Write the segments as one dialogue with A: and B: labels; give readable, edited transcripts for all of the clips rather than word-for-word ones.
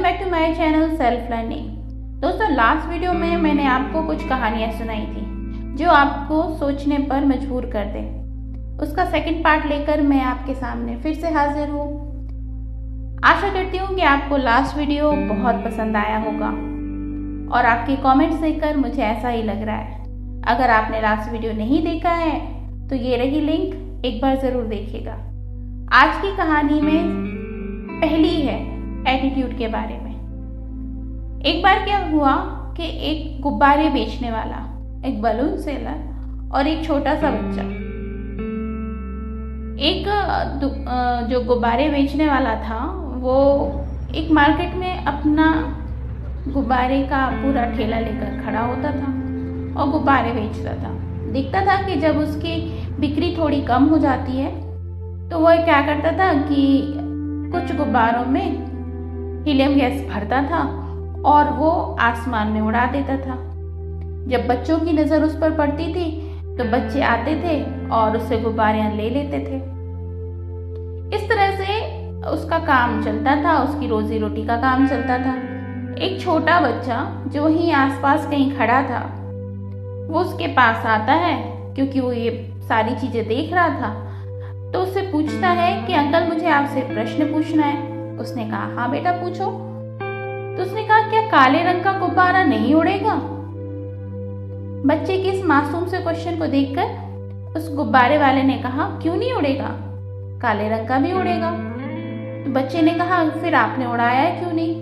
A: Back to my channel self learning. दोस्तों, last video में मैंने आपको कुछ कहानियाँ सुनाई थी जो आपको सोचने पर मजबूर कर दे। उसका सेकंड पार्ट लेकर मैं आपके सामने फिर से हाजिर हूँ। आशा करती हूँ कि आपको लास्ट वीडियो बहुत पसंद आया होगा और आपके कमेंट्स देखकर मुझे ऐसा ही लग रहा है। अगर आपने लास्ट वीडियो नहीं देखा है तो ये रही लिंक, एक बार ज़रूर देखिएगा। आज की कहानी में पहली है एटीट्यूड के बारे में। एक बार क्या हुआ कि एक गुब्बारे बेचने वाला, एक बलून सेलर और एक छोटा सा बच्चा, एक जो गुब्बारे बेचने वाला था वो एक मार्केट में अपना गुब्बारे का पूरा ठेला लेकर खड़ा होता था और गुब्बारे बेचता था। दिखता था कि जब उसकी बिक्री थोड़ी कम हो जाती है तो वह क्या करता था कि कुछ गुब्बारों में हीलियम गैस भरता था और वो आसमान में उड़ा देता था। जब बच्चों की नज़र उस पर पड़ती थी तो बच्चे आते थे और उससे गुब्बारे ले लेते थे। इस तरह से उसका काम चलता था, उसकी रोजी रोटी का काम चलता था। एक छोटा बच्चा जो वहीं आसपास कहीं खड़ा था वो उसके पास आता है, क्योंकि वो ये सारी चीज़ें देख रहा था, तो उससे पूछता है कि अंकल, मुझे आपसे प्रश्न पूछना है। उसने कहा, हाँ बेटा पूछो। तो उसने कहा, क्या काले रंग का गुब्बारा नहीं उड़ेगा? बच्चे के इस मासूम से क्वेश्चन को देखकर उस गुब्बारे वाले ने कहा, क्यों नहीं उड़ेगा, काले रंग का भी उड़ेगा। तो बच्चे ने कहा, फिर आपने उड़ाया है क्यों नहीं?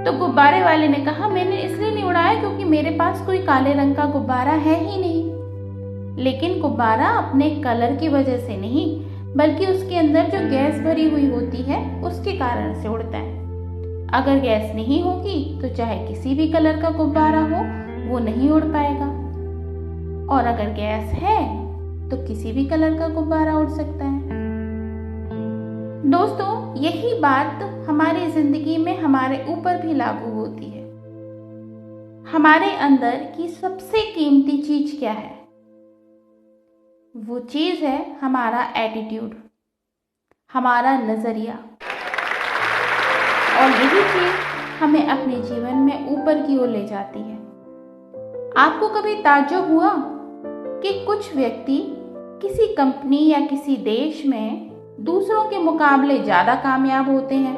A: तो गुब्बारे वाले ने कहा, मैंने इसलिए नहीं उड़ाया क्योंकि मेरे पास कोई काले रंग का गुब्बारा है ही नहीं। लेकिन गुब्बारा अपने कलर की वजह से नहीं, बल्कि उसके अंदर जो गैस भरी हुई होती है उसके कारण से उड़ता है। अगर गैस नहीं होगी तो चाहे किसी भी कलर का गुब्बारा हो वो नहीं उड़ पाएगा, और अगर गैस है तो किसी भी कलर का गुब्बारा उड़ सकता है। दोस्तों, यही बात हमारी जिंदगी में हमारे ऊपर भी लागू होती है। हमारे अंदर की सबसे कीमती चीज क्या है? वो चीज है हमारा एटीट्यूड, हमारा नजरिया। और यही चीज हमें अपने जीवन में ऊपर की ओर ले जाती है। आपको कभी ताज्जुब हुआ कि कुछ व्यक्ति किसी कंपनी या किसी देश में दूसरों के मुकाबले ज्यादा कामयाब होते हैं?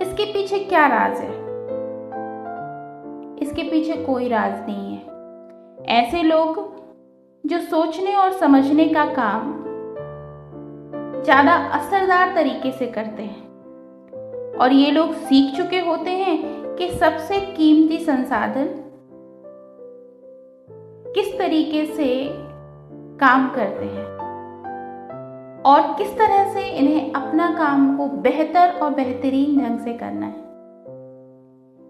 A: इसके पीछे क्या राज है? इसके पीछे कोई राज नहीं है। ऐसे लोग जो सोचने और समझने का काम ज्यादा असरदार तरीके से करते हैं, और ये लोग सीख चुके होते हैं कि सबसे कीमती संसाधन किस तरीके से काम करते हैं और किस तरह से इन्हें अपना काम को बेहतर और बेहतरीन ढंग से करना है।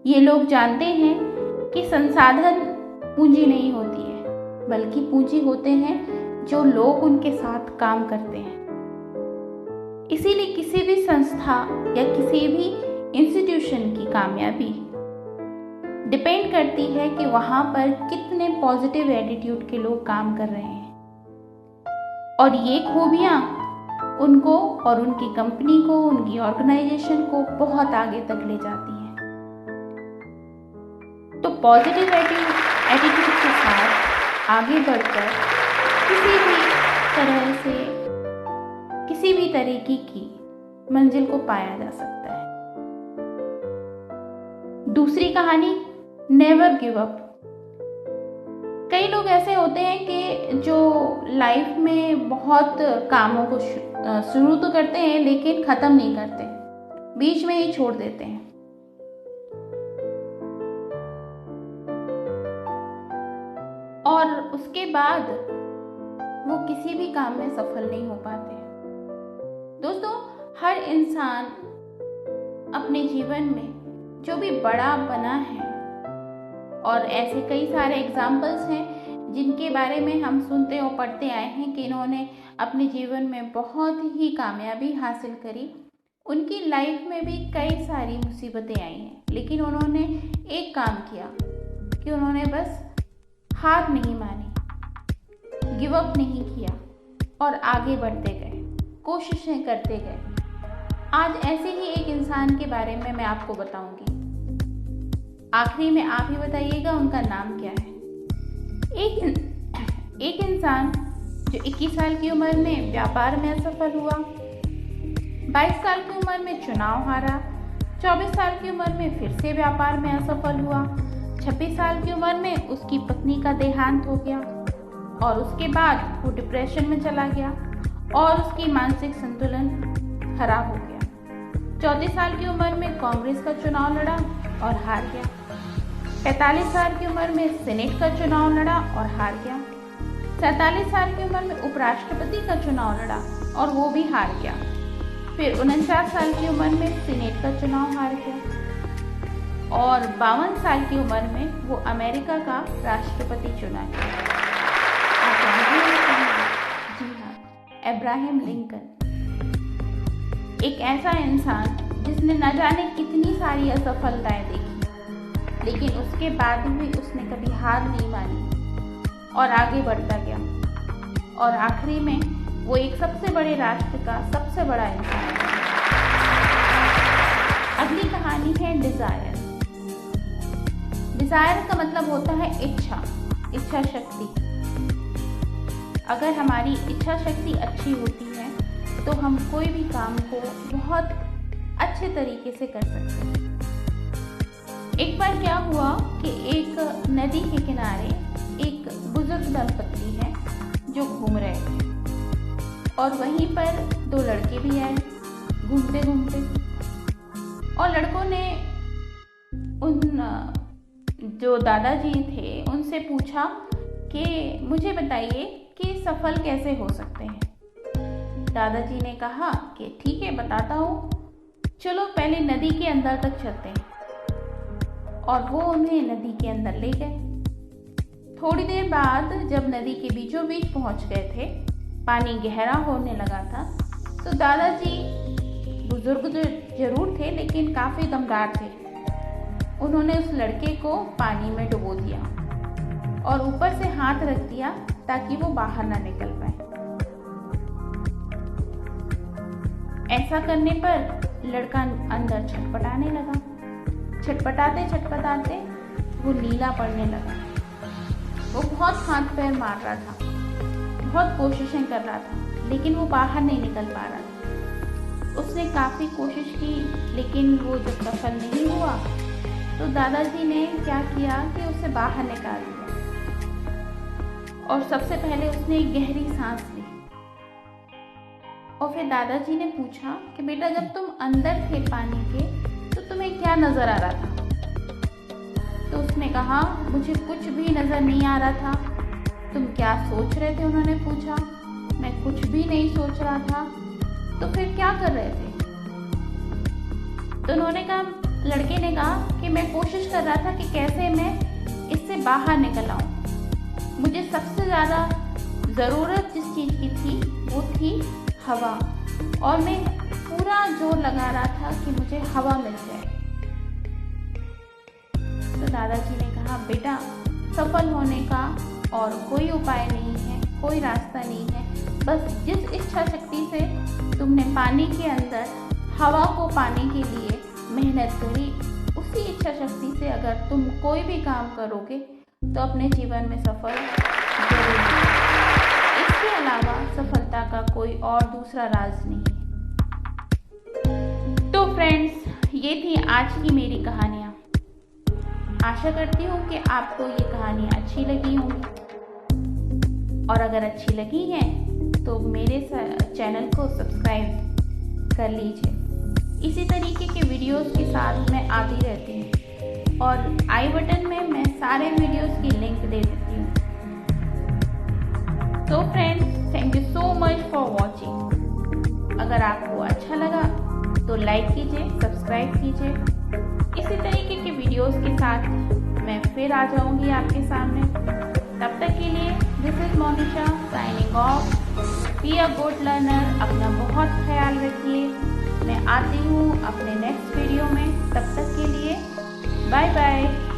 A: ये लोग जानते हैं कि संसाधन पूंजी नहीं होती है, बल्कि पूंजी होते हैं जो लोग उनके साथ काम करते हैं। इसीलिए किसी भी संस्था या किसी भी इंस्टीट्यूशन की कामयाबी डिपेंड करती है कि वहाँ पर कितने पॉजिटिव एटीट्यूड के लोग काम कर रहे हैं, और ये खूबियाँ उनको और उनकी कंपनी को, उनकी ऑर्गेनाइजेशन को बहुत आगे तक ले जाती हैं। तो पॉजिटिव एटीट्यूड के साथ आगे बढ़कर किसी भी तरह से, किसी भी तरीके की मंजिल को पाया जा सकता है। दूसरी कहानी, नेवर गिव अप। कई लोग ऐसे होते हैं कि जो लाइफ में बहुत कामों को शुरू तो करते हैं लेकिन खत्म नहीं करते, बीच में ही छोड़ देते हैं। और उसके बाद वो किसी भी काम में सफल नहीं हो पाते। दोस्तों, हर इंसान अपने जीवन में जो भी बड़ा बना है, और ऐसे कई सारे एग्जाम्पल्स हैं जिनके बारे में हम सुनते और पढ़ते आए हैं कि इन्होंने अपने जीवन में बहुत ही कामयाबी हासिल करी। उनकी लाइफ में भी कई सारी मुसीबतें आई हैं, लेकिन उन्होंने एक काम किया कि उन्होंने बस हार नहीं मानी, गिव अप नहीं किया और आगे बढ़ते गए, कोशिशें करते गए। आज ऐसे ही एक इंसान के बारे में मैं आपको बताऊंगी। आखिरी में आप ही बताइएगा उनका नाम क्या है। एक इंसान जो 21 साल की उम्र में व्यापार में असफल हुआ, 22 साल की उम्र में चुनाव हारा, 24 साल की उम्र में फिर से व्यापार में असफल हुआ, 26 साल की उम्र में उसकी पत्नी का देहांत हो गया और उसके बाद वो डिप्रेशन में चला गया और उसकी मानसिक संतुलन खराब हो गया। 34 साल की उम्र में कांग्रेस का चुनाव लड़ा और हार गया। 45 साल की उम्र में सीनेट का चुनाव लड़ा और हार गया। 47 साल की उम्र में उपराष्ट्रपति का चुनाव लड़ा और वो भी हार गया। फिर 49 साल की उम्र में सीनेट का चुनाव हार गया और 52 साल की उम्र में वो अमेरिका का राष्ट्रपति चुना गया। आप जानते हैं? जी हाँ, अब्राहम लिंकन। एक ऐसा इंसान जिसने न जाने कितनी सारी असफलताएं देखी, लेकिन उसके बाद भी उसने कभी हार नहीं मानी और आगे बढ़ता गया और आखिरी में वो एक सबसे बड़े राष्ट्र का सबसे बड़ा इंसान है। अगली कहानी है डिजायर। डिजायर का मतलब होता है इच्छा शक्ति। अगर हमारी इच्छा शक्ति अच्छी होती है तो हम कोई भी काम को बहुत अच्छे तरीके से कर सकते हैं। एक बार क्या हुआ कि एक नदी के किनारे एक बुजुर्ग दंपत्ति है जो घूम रहे थे और वहीं पर दो लड़के भी आए घूमते घूमते और लड़कों ने उन जो दादाजी थे उनसे पूछा कि मुझे बताइए कि सफल कैसे हो सकते हैं। दादाजी ने कहा कि ठीक है बताता हूँ, चलो पहले नदी के अंदर तक चलते हैं। और वो उन्हें नदी के अंदर ले गए। थोड़ी देर बाद जब नदी के बीचों बीच पहुँच गए थे, पानी गहरा होने लगा था, तो दादाजी बुजुर्ग तो जरूर थे लेकिन काफ़ी दमदार थे। उन्होंने उस लड़के को पानी में डुबो दिया और ऊपर से हाथ रख दिया ताकि वो बाहर ना निकल पाए। ऐसा करने पर लड़का अंदर छटपटाने लगा। छटपटाते छटपटाते वो नीला पड़ने लगा। वो बहुत हाथ पैर मार रहा था, बहुत कोशिशें कर रहा था, लेकिन वो बाहर नहीं निकल पा रहा था। उसने काफ़ी कोशिश की लेकिन वो जब सफल नहीं हुआ तो दादाजी ने क्या किया कि उसे बाहर निकाल दिया और सबसे पहले उसने एक गहरी सांस ली। और फिर दादाजी ने पूछा कि बेटा जब तुम अंदर थे पानी के तो तुम्हें क्या नज़र आ रहा था? तो उसने कहा मुझे कुछ भी नज़र नहीं आ रहा था। तुम क्या सोच रहे थे? उन्होंने पूछा। मैं कुछ भी नहीं सोच रहा था। तो फिर क्या कर रहे थे? तो उन्होंने कहा, लड़के ने कहा कि मैं कोशिश कर रहा था कि कैसे मैं इससे बाहर निकल आऊँ। मुझे सबसे ज़्यादा ज़रूरत जिस चीज़ की थी वो थी हवा और मैं पूरा जोर लगा रहा था कि मुझे हवा मिल जाए। तो दादाजी ने कहा बेटा सफल होने का और कोई उपाय नहीं है, कोई रास्ता नहीं है। बस जिस इच्छा शक्ति से तुमने पानी के अंदर हवा को पाने के लिए मेहनत करी, उसी इच्छा शक्ति से अगर तुम कोई भी काम करोगे तो अपने जीवन में सफल जरूर होगे। इसके अलावा सफलता का कोई और दूसरा राज नहीं है। तो फ्रेंड्स, ये थी आज की मेरी कहानियाँ। आशा करती हूँ कि आपको ये कहानियाँ अच्छी लगी होंगी और अगर अच्छी लगी हैं तो मेरे चैनल को सब्सक्राइब कर लीजिए। इसी तरीके के वीडियोस के साथ मैं आती रहती हूँ और आई बटन में मैं सारे वीडियोस की लिंक दे देती हूँ। तो friends, thank you so much for watching. अगर आपको अच्छा लगा तो लाइक कीजिए, सब्सक्राइब कीजिए। इसी तरीके के वीडियोस के साथ मैं फिर आ जाऊंगी आपके सामने। तब तक के लिए this is Monisha signing off. Be a good learner. अपना बहुत ख्याल रखिए। मैं आती हूँ अपने नेक्स्ट वीडियो में। तब तक के लिए बाय बाय।